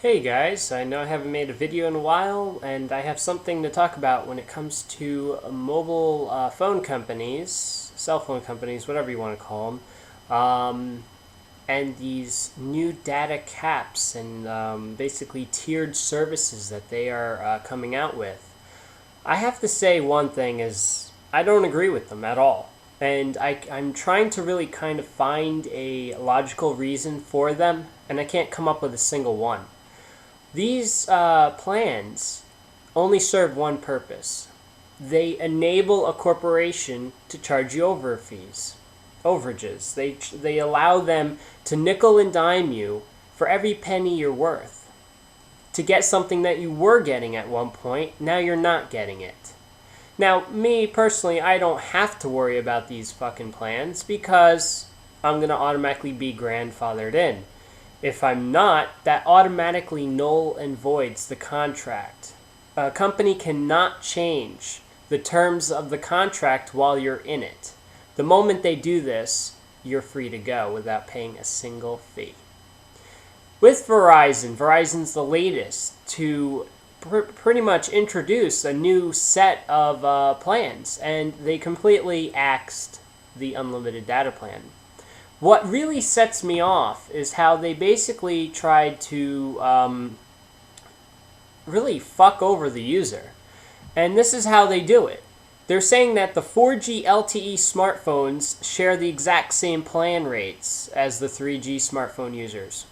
Hey guys, I know I haven't made a video in a while, and I have something to talk about when it comes to mobile phone companies, cell phone companies, whatever you want to call them, and these new data caps and basically tiered services that they are coming out with. I have to say one thing is I don't agree with them at all. And I'm trying to really kind of find a logical reason for them, and I can't come up with a single one. These plans only serve one purpose. They enable a corporation to charge you overages. They allow them to nickel and dime you for every penny you're worth. To get something that you were getting at one point, now you're not getting it. Now, me personally, I don't have to worry about these fucking plans because I'm going to automatically be grandfathered in. If I'm not, that automatically null and voids the contract. A company cannot change the terms of the contract while you're in it. The moment they do this, you're free to go without paying a single fee. With Verizon's the latest to pretty much introduce a new set of plans, and they completely axed the unlimited data plan. What really sets me off is how they basically tried to really fuck over the user. And this is how they do it. They're saying that the 4G LTE smartphones share the exact same plan rates as the 3G smartphone users.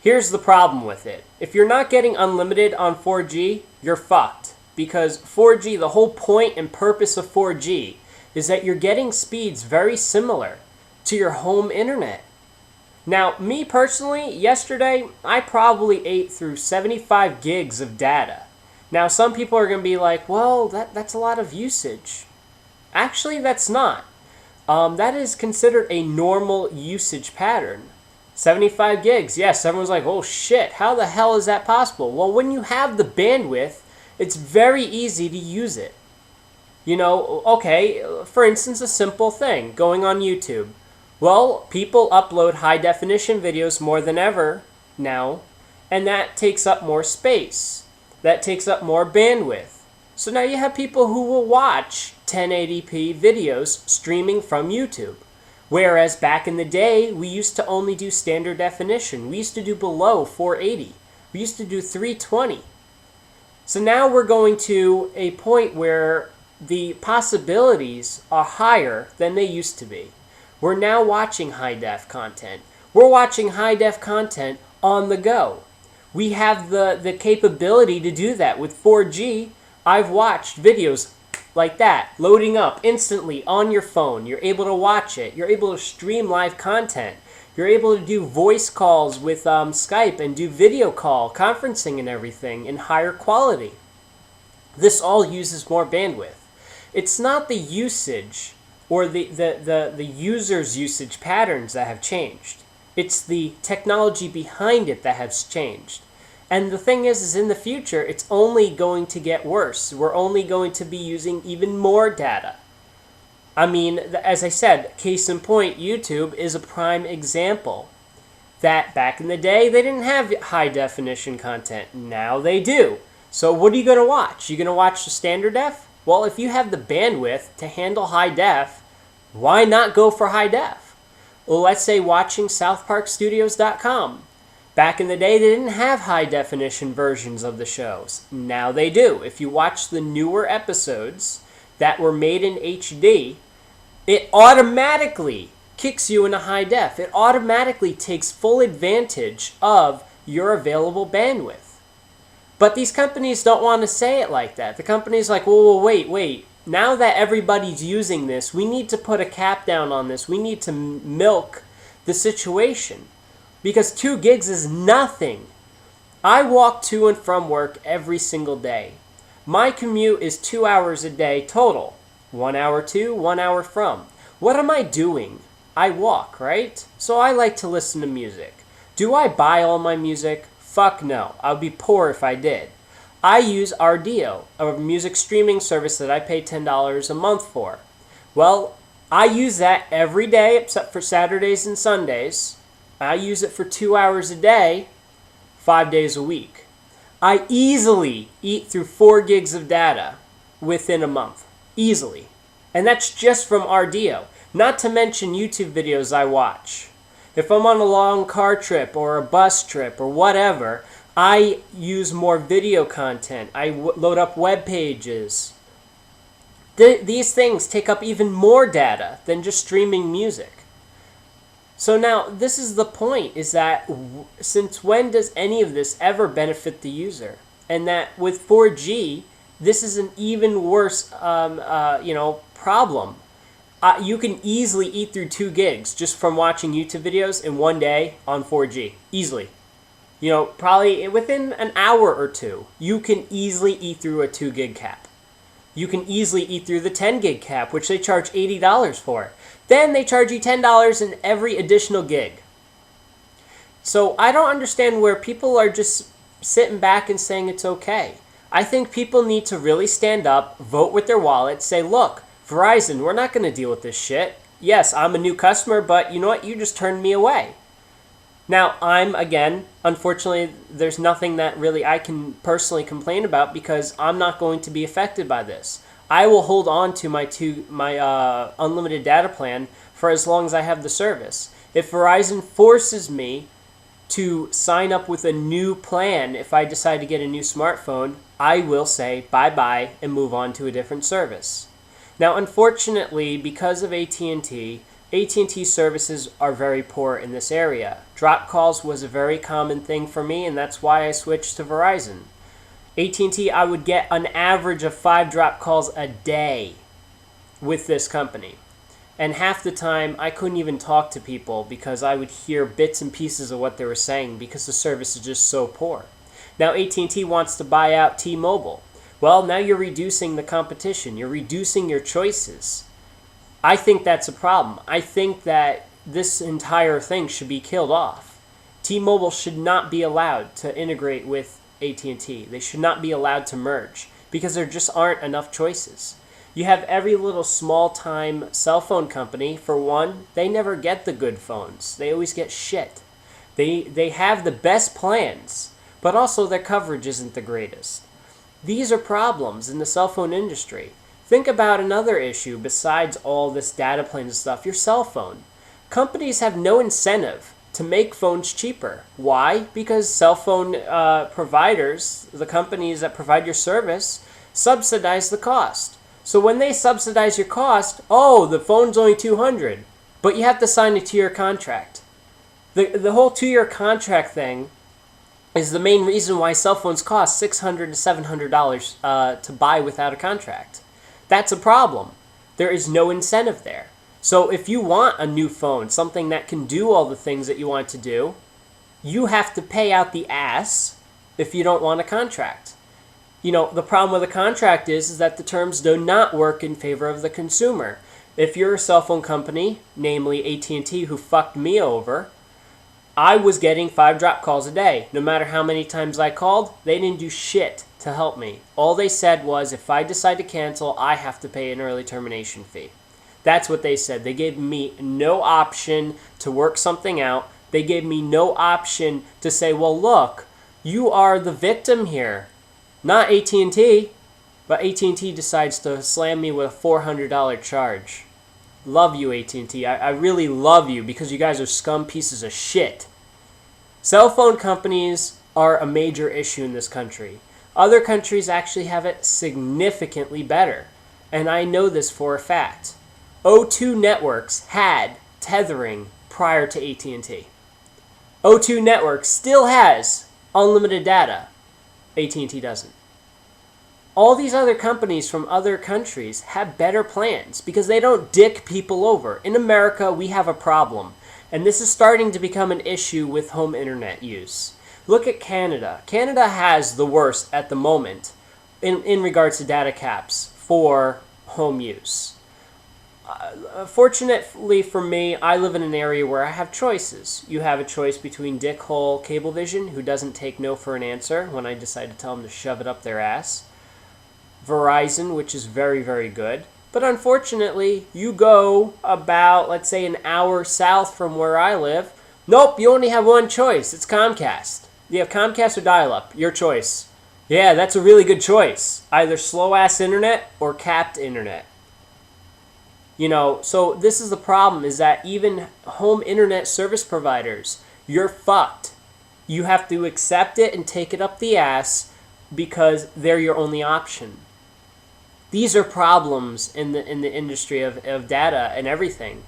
Here's the problem with it. If you're not getting unlimited on 4G, you're fucked. Because 4G, the whole point and purpose of 4G is that you're getting speeds very similar to your home internet. Now, me personally, yesterday, I probably ate through 75 gigs of data. Now, some people are going to be like, well, that's a lot of usage. Actually, that's not. That is considered a normal usage pattern. 75 gigs, yes, everyone's like, oh shit, how the hell is that possible? Well, when you have the bandwidth, it's very easy to use it. You know, okay, for instance, a simple thing, going on YouTube. Well, people upload high-definition videos more than ever now, and that takes up more space. That takes up more bandwidth. So now you have people who will watch 1080p videos streaming from YouTube. Whereas back in the day, we used to only do standard definition. We used to do below 480. We used to do 320. So now we're going to a point where the possibilities are higher than they used to be. We're now watching high-def content. We're watching high-def content on the go. We have the capability to do that. With 4G, I've watched videos like that, loading up instantly on your phone. You're able to watch it. You're able to stream live content. You're able to do voice calls with Skype and do video call, conferencing and everything in higher quality. This all uses more bandwidth. It's not the usage or the user's usage patterns that have changed. It's the technology behind it that has changed. And the thing is in the future, it's only going to get worse. We're only going to be using even more data. I mean, as I said, case in point, YouTube is a prime example. That back in the day, they didn't have high definition content. Now they do. So what are you going to watch? You going to watch the standard def? Well, if you have the bandwidth to handle high def, why not go for high def? Well, let's say watching SouthParkStudios.com. Back in the day, they didn't have high-definition versions of the shows. Now they do. If you watch the newer episodes that were made in HD, it automatically kicks you into high def. It automatically takes full advantage of your available bandwidth. But these companies don't want to say it like that. The company's like, well, wait. Now that everybody's using this, we need to put a cap down on this. We need to milk the situation. Because 2 gigs is nothing. I walk to and from work every single day. My commute is 2 hours a day total. 1 hour to, 1 hour from. What am I doing? I walk, right? So I like to listen to music. Do I buy all my music? Fuck no. I'd be poor if I did. I use Rdio, a music streaming service that I pay $10 a month for. Well, I use that every day except for Saturdays and Sundays. I use it for 2 hours a day 5 days a week. I easily eat through 4 gigs of data within a month. Easily. And that's just from RDO. Not to mention YouTube videos I watch. If I'm on a long car trip or a bus trip or whatever, I use more video content. I load up web pages. These things take up even more data than just streaming music. So now, this is the point, is that since when does any of this ever benefit the user? And that with 4G, this is an even worse problem. You can easily eat through 2 gigs just from watching YouTube videos in one day on 4G. Easily. Probably within an hour or two, you can easily eat through a 2 gig cap. You can easily eat through the 10 gig cap, which they charge $80 for. Then they charge you $10 in every additional gig. So I don't understand where people are just sitting back and saying it's okay. I think people need to really stand up, vote with their wallet, say, look, Verizon, we're not going to deal with this shit. Yes, I'm a new customer, but you know what? You just turned me away. Now, unfortunately, there's nothing that really I can personally complain about because I'm not going to be affected by this. I will hold on to my unlimited data plan for as long as I have the service. If Verizon forces me to sign up with a new plan, if I decide to get a new smartphone, I will say bye-bye and move on to a different service. Now, unfortunately, because of AT&T services are very poor in this area. Drop calls was a very common thing for me, and that's why I switched to Verizon. AT&T, I would get an average of 5 drop calls a day with this company. And half the time, I couldn't even talk to people because I would hear bits and pieces of what they were saying because the service is just so poor. Now, AT&T wants to buy out T-Mobile. Well, now you're reducing the competition. You're reducing your choices. I think that's a problem. I think that this entire thing should be killed off. T-Mobile should not be allowed to integrate with AT&T. They should not be allowed to merge because there just aren't enough choices. You have every little small-time cell phone company. For one, they never get the good phones. They always get shit. They have the best plans, but also their coverage isn't the greatest. These are problems in the cell phone industry. Think about another issue besides all this data plan and stuff, your cell phone. Companies have no incentive to make phones cheaper. Why? Because cell phone providers, the companies that provide your service, subsidize the cost. So when they subsidize your cost, the phone's only $200, but you have to sign a 2-year contract. The whole 2-year contract thing is the main reason why cell phones cost $600 to $700 to buy without a contract. That's a problem. There is no incentive there. So if you want a new phone, something that can do all the things that you want to do, you have to pay out the ass if you don't want a contract. The problem with a contract is that the terms do not work in favor of the consumer. If you're a cell phone company, namely AT&T, who fucked me over, I was getting 5 drop calls a day. No matter how many times I called, they didn't do shit to help me. All they said was, if I decide to cancel, I have to pay an early termination fee. That's what they said. They gave me no option to work something out. They gave me no option to say, well, look, you are the victim here, not AT&T. But AT&T decides to slam me with a $400 charge. Love you, AT&T. I really love you because you guys are scum pieces of shit. Cell phone companies are a major issue in this country. Other countries actually have it significantly better. And I know this for a fact. O2 Networks had tethering prior to AT&T. O2 Networks still has unlimited data. AT&T doesn't. All these other companies from other countries have better plans because they don't dick people over. In America, we have a problem, and this is starting to become an issue with home internet use. Look at Canada. Canada has the worst at the moment in regards to data caps for home use. Fortunately for me, I live in an area where I have choices. You have a choice between dickhole Cablevision, who doesn't take no for an answer when I decide to tell them to shove it up their ass. Verizon, which is very, very good. But unfortunately, you go about, let's say, an hour south from where I live. Nope, you only have one choice. It's Comcast. You have Comcast or dial-up. Your choice. Yeah, that's a really good choice. Either slow-ass internet or capped internet. You know, so this is the problem, is that even home internet service providers, you're fucked. You have to accept it and take it up the ass because they're your only option. These are problems in the industry of data and everything.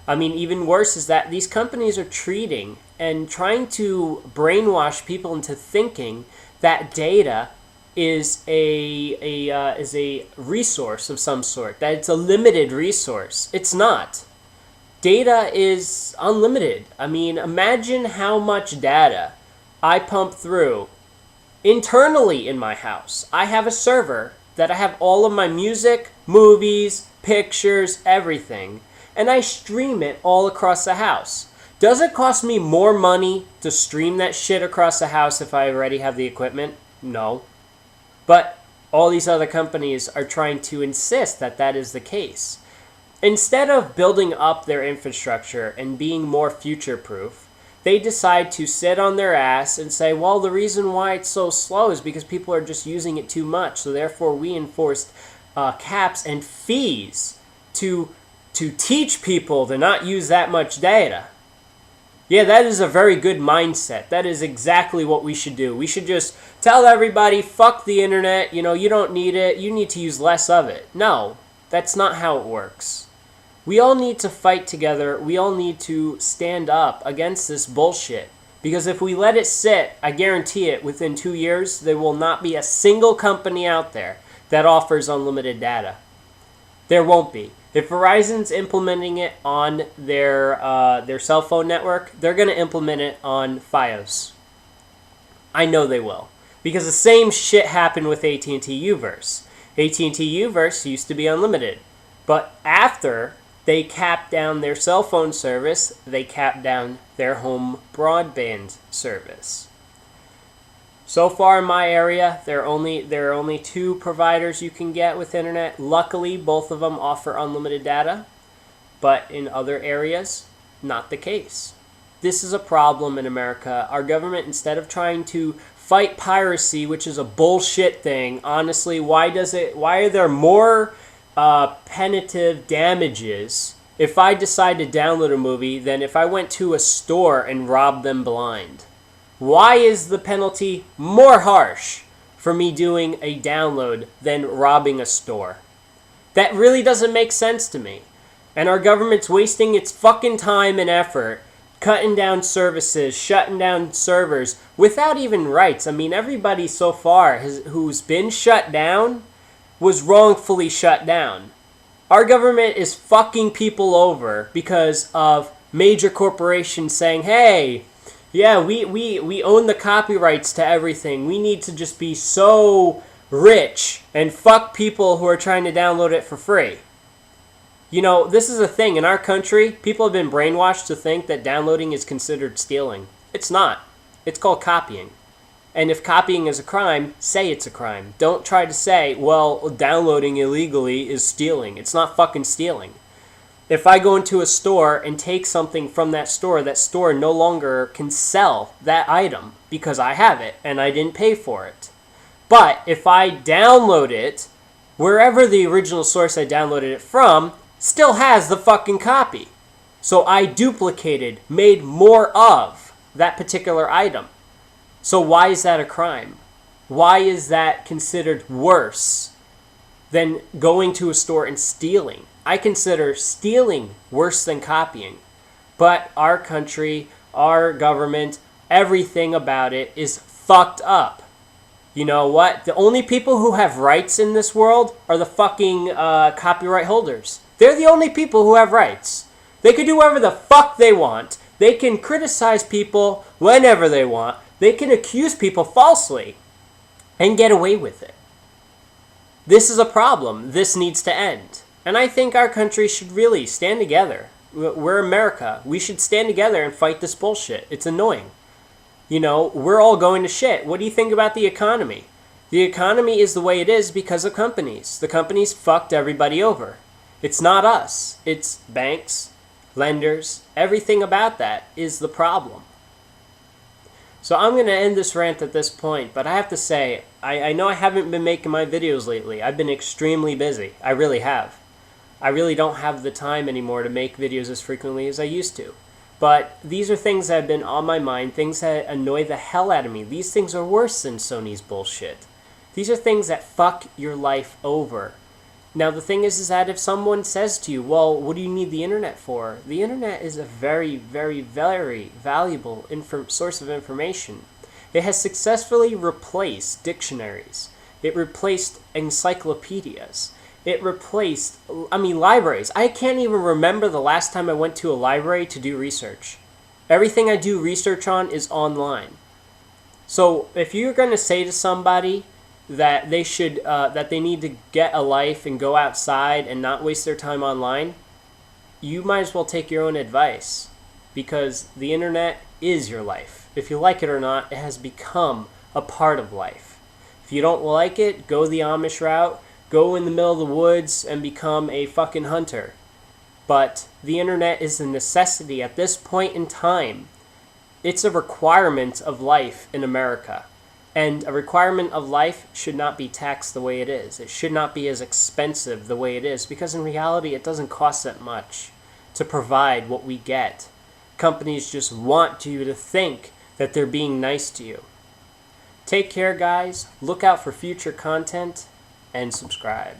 I mean, even worse is that these companies are treating and trying to brainwash people into thinking that data is a resource of some sort, that it's a limited resource. It's not. Data is unlimited. I mean, imagine how much data I pump through internally in my house. I have a server that I have all of my music, movies, pictures, everything, and I stream it all across the house. Does it cost me more money to stream that shit across the house if I already have the equipment? No. But all these other companies are trying to insist that that is the case. Instead of building up their infrastructure and being more future-proof, they decide to sit on their ass and say, well, the reason why it's so slow is because people are just using it too much, so therefore we enforced caps and fees to teach people to not use that much data. Yeah, that is a very good mindset. That is exactly what we should do. We should just tell everybody, fuck the internet, you know, you don't need it, you need to use less of it. No, that's not how it works. We all need to fight together. We all need to stand up against this bullshit. Because if we let it sit, I guarantee it, within 2 years, there will not be a single company out there that offers unlimited data. There won't be. If Verizon's implementing it on their cell phone network, they're going to implement it on Fios. I know they will. Because the same shit happened with AT&T Uverse. AT&T Uverse used to be unlimited. But after they capped down their cell phone service, they capped down their home broadband service. So far in my area, there are only 2 providers you can get with internet. Luckily, both of them offer unlimited data, but in other areas, not the case. This is a problem in America. Our government, instead of trying to fight piracy, which is a bullshit thing, honestly, why are there more punitive damages if I decide to download a movie than if I went to a store and robbed them blind? Why is the penalty more harsh for me doing a download than robbing a store? That really doesn't make sense to me. And our government's wasting its fucking time and effort cutting down services, shutting down servers without even rights. I mean, everybody so far who's been shut down was wrongfully shut down. Our government is fucking people over because of major corporations saying, hey, yeah, we own the copyrights to everything. We need to just be so rich and fuck people who are trying to download it for free. You know, this is a thing. In our country, people have been brainwashed to think that downloading is considered stealing. It's not. It's called copying. And if copying is a crime, say it's a crime. Don't try to say, well, downloading illegally is stealing. It's not fucking stealing. If I go into a store and take something from that store no longer can sell that item because I have it and I didn't pay for it. But if I download it, wherever the original source I downloaded it from still has the fucking copy. So I duplicated, made more of that particular item. So why is that a crime? Why is that considered worse than going to a store and stealing? I consider stealing worse than copying. But our country, our government, everything about it is fucked up. You know what? The only people who have rights in this world are the fucking copyright holders. They're the only people who have rights. They can do whatever the fuck they want. They can criticize people whenever they want. They can accuse people falsely and get away with it. This is a problem. This needs to end. And I think our country should really stand together. We're America. We should stand together and fight this bullshit. It's annoying. You know, we're all going to shit. What do you think about the economy? The economy is the way it is because of companies. The companies fucked everybody over. It's not us. It's banks, lenders. Everything about that is the problem. So I'm going to end this rant at this point, but I have to say, I know I haven't been making my videos lately. I've been extremely busy. I really have. I really don't have the time anymore to make videos as frequently as I used to. But these are things that have been on my mind, things that annoy the hell out of me. These things are worse than Sony's bullshit. These are things that fuck your life over. Now the thing is that if someone says to you, well, what do you need the internet for? The internet is a very, very, very valuable source of information. It has successfully replaced dictionaries. It replaced encyclopedias. It replaced, libraries. I can't even remember the last time I went to a library to do research. Everything I do research on is online. So if you're going to say to somebody that they need to get a life and go outside and not waste their time online, you might as well take your own advice, because the internet is your life. If you like it or not, it has become a part of life. If you don't like it, go the Amish route. Go in the middle of the woods and become a fucking hunter. But the internet is a necessity at this point in time. It's a requirement of life in America. And a requirement of life should not be taxed the way it is. It should not be as expensive the way it is, because in reality it doesn't cost that much to provide what we get. Companies just want you to think that they're being nice to you. Take care, guys. Look out for future content. And subscribe.